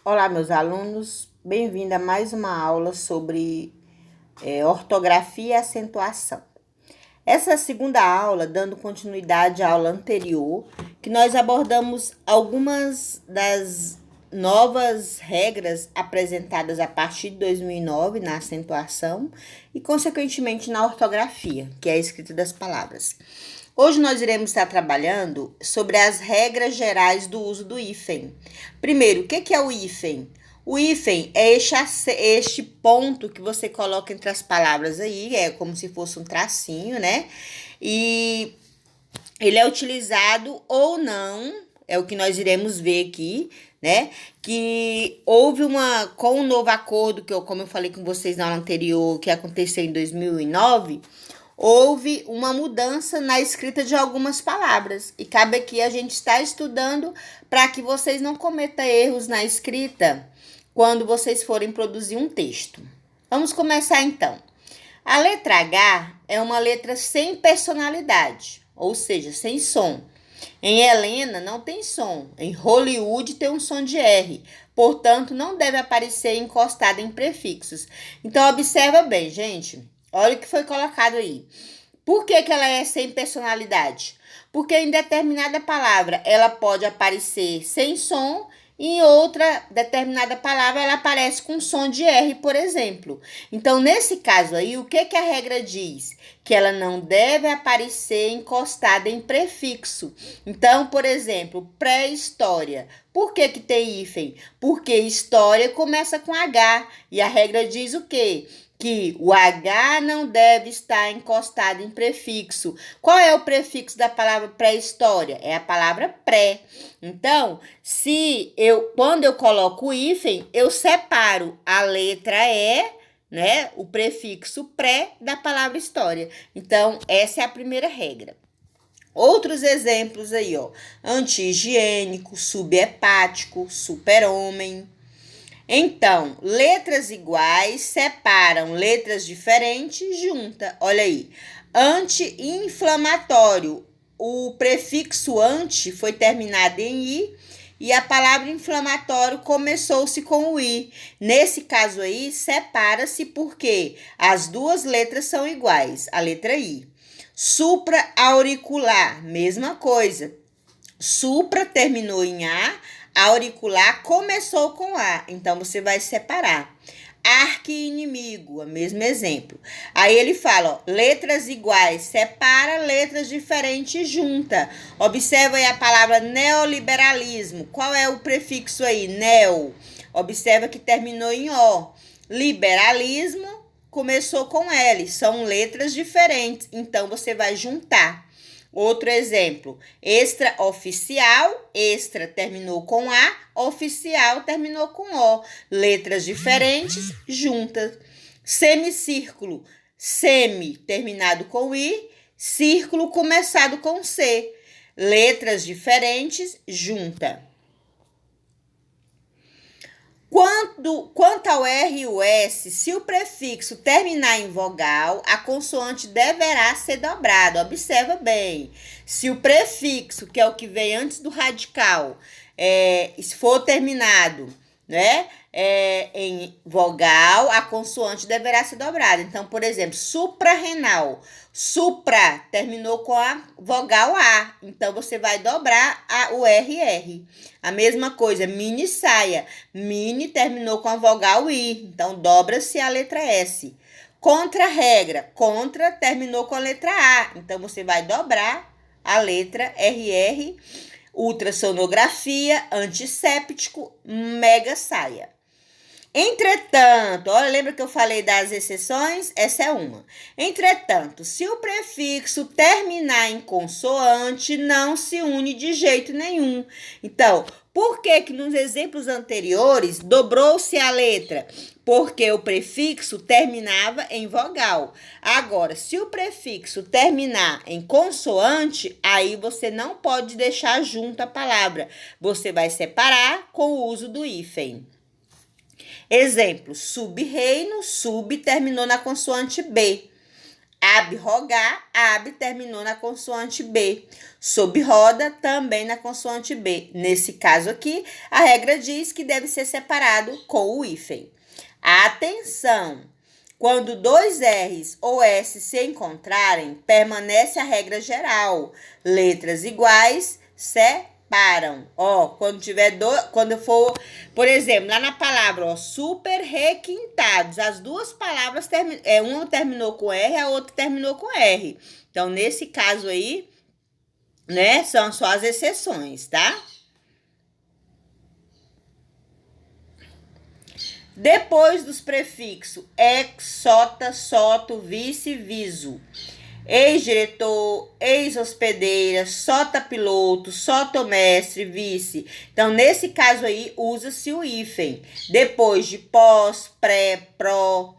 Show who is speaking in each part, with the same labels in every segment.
Speaker 1: Olá, meus alunos, bem-vindo a mais uma aula sobre ortografia e acentuação. Essa é a segunda aula, dando continuidade à aula anterior, que nós abordamos algumas das novas regras apresentadas a partir de 2009 na acentuação e, consequentemente, na ortografia, que é a escrita das palavras. Hoje nós iremos estar trabalhando sobre as regras gerais do uso do hífen. Primeiro, o que é o hífen? O hífen é este ponto que você coloca entre as palavras aí, é como se fosse um tracinho, né? E ele é utilizado ou não, é o que nós iremos ver aqui, né? Que houve com um novo acordo, como eu falei com vocês na aula anterior, que aconteceu em 2009, houve uma mudança na escrita de algumas palavras. E cabe aqui a gente estar estudando para que vocês não cometam erros na escrita quando vocês forem produzir um texto. Vamos começar então. A letra H é uma letra sem personalidade, ou seja, sem som. Em Helena não tem som. Em Hollywood tem um som de R. Portanto, não deve aparecer encostada em prefixos. Então, observa bem, gente. Olha o que foi colocado aí. Por que ela é sem personalidade? Porque em determinada palavra ela pode aparecer sem som e em outra determinada palavra ela aparece com som de R, por exemplo. Então, nesse caso aí, o que a regra diz? Que ela não deve aparecer encostada em prefixo. Então, por exemplo, pré-história. Por que tem hífen? Porque história começa com H e a regra diz o quê? Que o H não deve estar encostado em prefixo. Qual é o prefixo da palavra pré-história? É a palavra pré. Então, quando eu coloco o hífen, eu separo a letra E, né, o prefixo pré da palavra história. Então, essa é a primeira regra. Outros exemplos aí, ó. Anti-higiênico, subhepático, super-homem. Então, letras iguais separam letras diferentes, junta. Olha aí. Anti-inflamatório. O prefixo anti foi terminado em i e a palavra inflamatório começou-se com o i. Nesse caso aí, separa-se porque as duas letras são iguais, a letra i. Supra-auricular, mesma coisa. Supra terminou em A, auricular começou com A. Então, você vai separar. Arqui-inimigo, o mesmo exemplo. Aí ele fala, ó, letras iguais, separa, letras diferentes, junta. Observa aí a palavra neoliberalismo. Qual é o prefixo aí? Neo. Observa que terminou em O. Liberalismo começou com L. São letras diferentes, então você vai juntar. Outro exemplo, extraoficial, extra terminou com A, oficial terminou com O. Letras diferentes, juntas. Semicírculo, semi terminado com I, círculo começado com C. Letras diferentes, junta. Quanto ao R e o S, se o prefixo terminar em vogal, a consoante deverá ser dobrada. Observa bem. Se o prefixo, que é o que vem antes do radical, se for terminado, né, em vogal, a consoante deverá ser dobrada. Então, por exemplo, suprarrenal. Supra terminou com a vogal A. Então, você vai dobrar o RR. A mesma coisa, mini saia. Mini terminou com a vogal I. Então, dobra-se a letra S. Contra-regra. Contra terminou com a letra A. Então, você vai dobrar a letra RR. Ultrassonografia, antisséptico, mega saia. Entretanto, olha, lembra que eu falei das exceções? Essa é uma. Entretanto, se o prefixo terminar em consoante, não se une de jeito nenhum. Então, por que nos exemplos anteriores dobrou-se a letra? Porque o prefixo terminava em vogal. Agora, se o prefixo terminar em consoante, aí você não pode deixar junto a palavra. Você vai separar com o uso do hífen. Exemplo, sub-reino, sub terminou na consoante B. Ab-rogar, ab terminou na consoante B. Sob-roda, também na consoante B. Nesse caso aqui, a regra diz que deve ser separado com o hífen. Atenção! Quando dois R's ou S se encontrarem, permanece a regra geral. Letras iguais separam. Ó, quando for, por exemplo, lá na palavra, ó, super requintados, as duas palavras uma terminou com R, a outra terminou com R. Então, nesse caso aí, né, são só as exceções, tá? Depois dos prefixos ex, sota, soto, vice, viso, ex-diretor, ex-hospedeira, sota-piloto, sotomestre, vice. Então, nesse caso aí, usa-se o hífen. Depois de pós, pré, pró,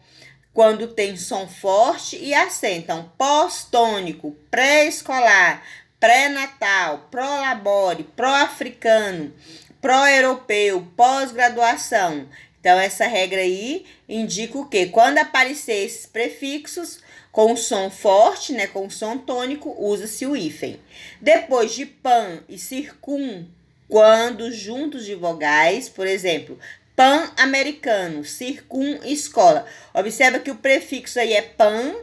Speaker 1: quando tem som forte e acento. Então, pós-tônico, pré-escolar, pré-natal, pró-labore, pró-africano, pró-europeu, pós-graduação. Então, essa regra aí indica o quê? Quando aparecer esses prefixos com som forte, né, com som tônico, usa-se o hífen. Depois de pan e circum, quando juntos de vogais, por exemplo, pan-americano, circum, escola. Observa que o prefixo aí é pan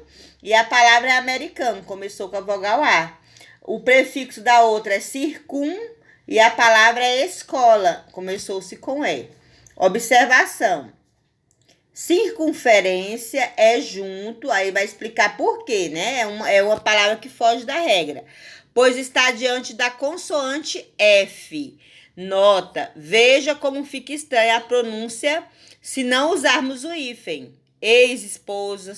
Speaker 1: e a palavra é americano, começou com a vogal A. O prefixo da outra é circum e a palavra é escola, começou-se com E. Observação. Circunferência é junto, aí vai explicar por quê, né? É uma palavra que foge da regra. Pois está diante da consoante F. Nota, veja como fica estranha a pronúncia se não usarmos o hífen. Ex-esposa,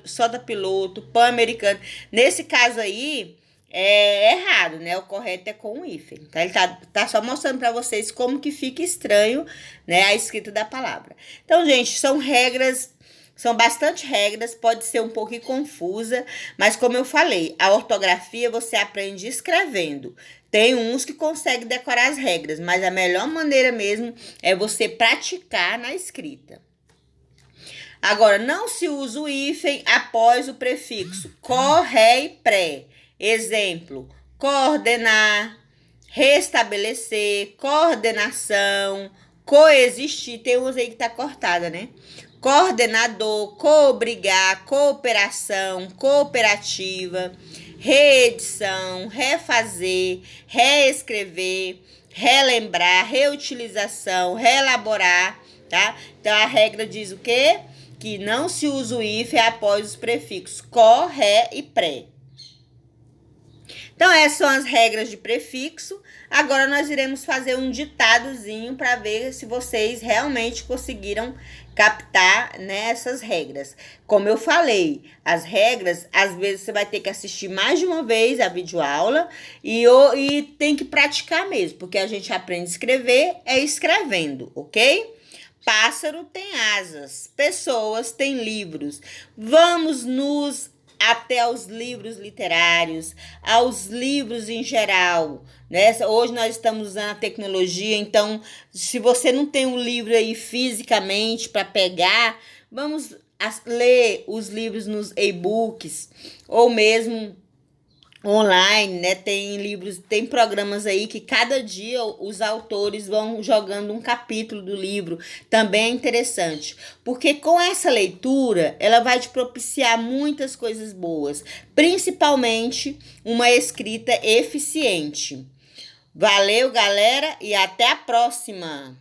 Speaker 1: sota-piloto, pan-americano. Nesse caso aí, é errado, né? O correto é com o hífen. Tá? Ele tá só mostrando para vocês como que fica estranho, né, a escrita da palavra. Então, gente, são bastante regras, pode ser um pouquinho confusa, mas como eu falei, a ortografia você aprende escrevendo. Tem uns que conseguem decorar as regras, mas a melhor maneira mesmo é você praticar na escrita. Agora, não se usa o hífen após o prefixo co, ré e pré. Exemplo, coordenar, restabelecer, coordenação, coexistir. Tem uns aí que tá cortada, né? Coordenador, coobrigar, cooperação, cooperativa, reedição, refazer, reescrever, relembrar, reutilização, reelaborar, tá? Então, a regra diz o quê? Que não se usa o hífen após os prefixos co, ré e pré. Então, essas são as regras de prefixo. Agora, nós iremos fazer um ditadozinho para ver se vocês realmente conseguiram captar, né, essas regras. Como eu falei, as regras, às vezes você vai ter que assistir mais de uma vez a videoaula e tem que praticar mesmo, porque a gente aprende a escrever escrevendo, ok? Pássaro tem asas, pessoas têm livros. Vamos até aos livros literários, aos livros em geral, né? Hoje nós estamos usando a tecnologia, então, se você não tem um livro aí fisicamente para pegar, vamos ler os livros nos e-books, ou mesmo online, né? Tem livros, tem programas aí que cada dia os autores vão jogando um capítulo do livro. Também é interessante, porque com essa leitura, ela vai te propiciar muitas coisas boas, principalmente uma escrita eficiente. Valeu, galera, e até a próxima!